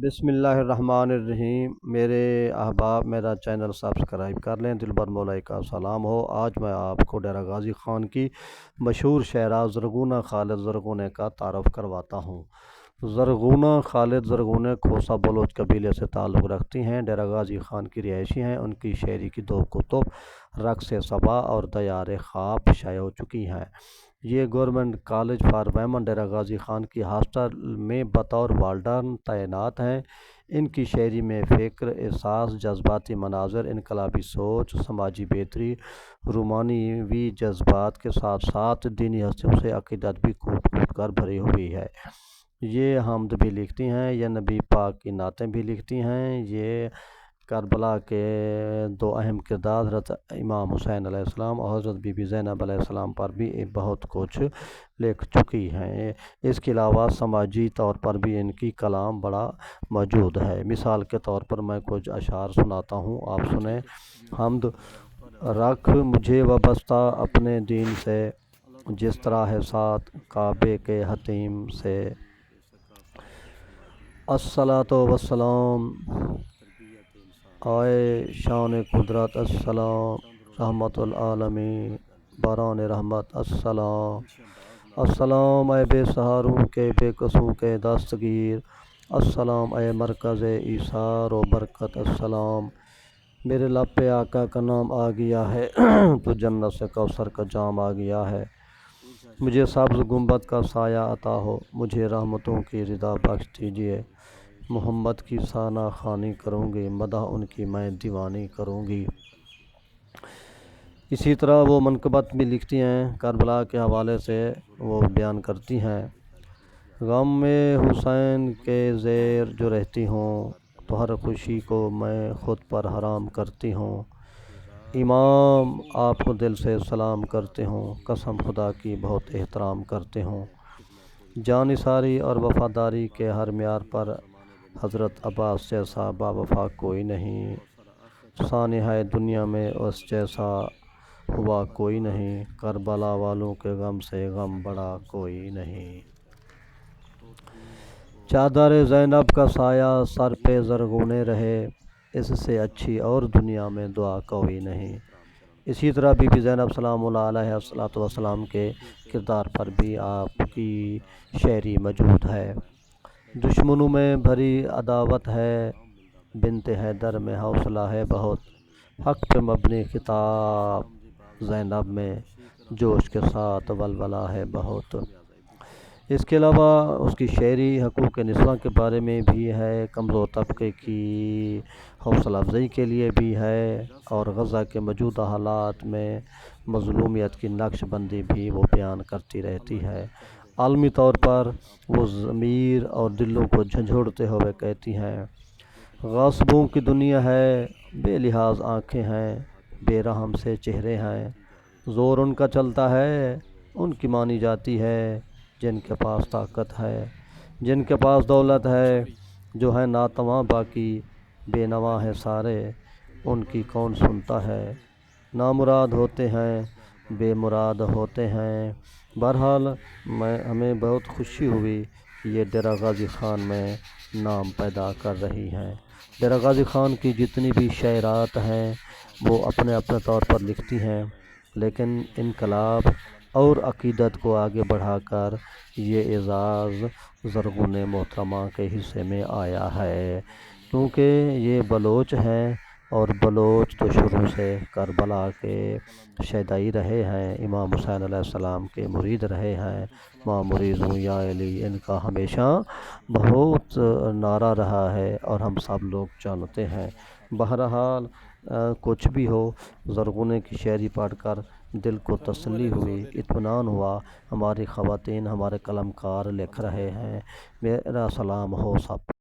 بسم اللہ الرحمن الرحیم۔ میرے احباب میرا چینل سبسکرائب کر لیں۔ دلبر مولائی کا سلام ہو۔ آج میں آپ کو ڈیرہ غازی خان کی مشہور شاعرہ زرغونہ خالد زرغونے کا تعارف کرواتا ہوں۔ زرغونہ خالد زرغونے کھوسہ بلوچ قبیلے سے تعلق رکھتی ہیں، ڈیرہ غازی خان کی رہائشی ہیں۔ ان کی شاعری کی 2 کتب رقص صبا اور دیار خواب شائع ہو چکی ہیں۔ یہ government college for women Dera Ghazi Khan کی ہاسٹل میں بطور وارڈن تعینات ہیں۔ ان کی شاعری میں فکر، احساس، جذباتی مناظر، انقلابی سوچ، سماجی بہتری، رومانوی جذبات کے ساتھ ساتھ دینی حسیوں سے عقیدت بھی کود کود کر بھری ہوئی ہے۔ یہ حمد بھی لکھتی ہیں، یہ نبی پاک کی نعتیں بھی لکھتی ہیں، یہ کربلا کے 2 اہم کردار حضرت امام حسین علیہ السلام اور حضرت بی بی زینب علیہ السلام پر بھی بہت کچھ لکھ چکی ہیں۔ اس کے علاوہ سماجی طور پر بھی ان کی کلام بڑا موجود ہے۔ مثال کے طور پر میں کچھ اشعار سناتا ہوں، آپ سنیں۔ حمد: رکھ مجھے وابستہ اپنے دین سے، جس طرح ہے ساتھ کعبے کے حتیم سے۔ الصلاۃ والسلام آئے شان قدرت، السلام رحمت العالمین باران رحمت، السلام السلام اے بے سہاروں کے بے قصوں کے دستگیر، السلام اے مرکز ایثار و برکت، السلام۔ میرے لب پہ آقا کا نام آ گیا ہے، تو جنت سے کوثر کا جام آ گیا ہے۔ مجھے سبز گنبد کا سایہ عطا ہو، مجھے رحمتوں کی رضا بخش دیجیے۔ محمد کی ثنا خوانی کروں گی، مدح ان کی میں دیوانی کروں گی۔ اسی طرح وہ منقبت بھی لکھتی ہیں، کربلا کے حوالے سے وہ بیان کرتی ہیں۔ غم حسین کے زیر جو رہتی ہوں، تو ہر خوشی کو میں خود پر حرام کرتی ہوں۔ امام آپ کو دل سے سلام کرتے ہوں، قسم خدا کی بہت احترام کرتے ہوں۔ جانثاری اور وفاداری کے ہر معیار پر حضرت عباس جیسا باوفا کوئی نہیں، سانحہ دنیا میں اس جیسا ہوا کوئی نہیں، کربلا والوں کے غم سے غم بڑا کوئی نہیں۔ چادر زینب کا سایہ سر پہ زرغونے رہے، اس سے اچھی اور دنیا میں دعا کوئی نہیں۔ اسی طرح بی بی زینب سلام اللہ علیہ السلام کے کردار پر بھی آپ کی شاعری موجود ہے۔ دشمنوں میں بھری عداوت ہے، بنت حیدر میں حوصلہ ہے بہت، حق پہ مبنی خطاب زینب میں جوش کے ساتھ ولولہ ہے بہت۔ اس کے علاوہ اس کی شاعری حقوق نسواں کے بارے میں بھی ہے، کمزور طبقے کی حوصلہ افزائی کے لیے بھی ہے، اور غزہ کے موجودہ حالات میں مظلومیت کی نقش بندی بھی وہ بیان کرتی رہتی ہے۔ عالمی طور پر وہ ضمیر اور دلوں کو جھنجھوڑتے ہوئے کہتی ہیں، غاصبوں کی دنیا ہے، بے لحاظ آنکھیں ہیں، بے رحم سے چہرے ہیں، زور ان کا چلتا ہے، ان کی مانی جاتی ہے، جن کے پاس طاقت ہے، جن کے پاس دولت ہے، جو ہے ناتواں باقی بے نواں ہے سارے، ان کی کون سنتا ہے، نامراد ہوتے ہیں، بے مراد ہوتے ہیں۔ بہرحال ہمیں بہت خوشی ہوئی کہ یہ ڈیرہ غازی خان میں نام پیدا کر رہی ہیں۔ ڈیرہ غازی خان کی جتنی بھی شاعرات ہیں وہ اپنے اپنے طور پر لکھتی ہیں، لیکن انقلاب اور عقیدت کو آگے بڑھا کر یہ اعزاز زرغون محترمہ کے حصے میں آیا ہے، کیونکہ یہ بلوچ ہیں، اور بلوچ تو شروع سے کربلا کے شیدائی رہے ہیں، امام حسین علیہ السلام کے مرید رہے ہیں۔ ماں مرید ہوں یا علی، ان کا ہمیشہ بہت نعرہ رہا ہے اور ہم سب لوگ جانتے ہیں۔ بہرحال کچھ بھی ہو، زرغونے کی شاعری پڑھ کر دل کو تسلی ہوئی، اطمینان ہوا۔ ہماری خواتین، ہمارے قلم کار لکھ رہے ہیں۔ میرا سلام ہو سب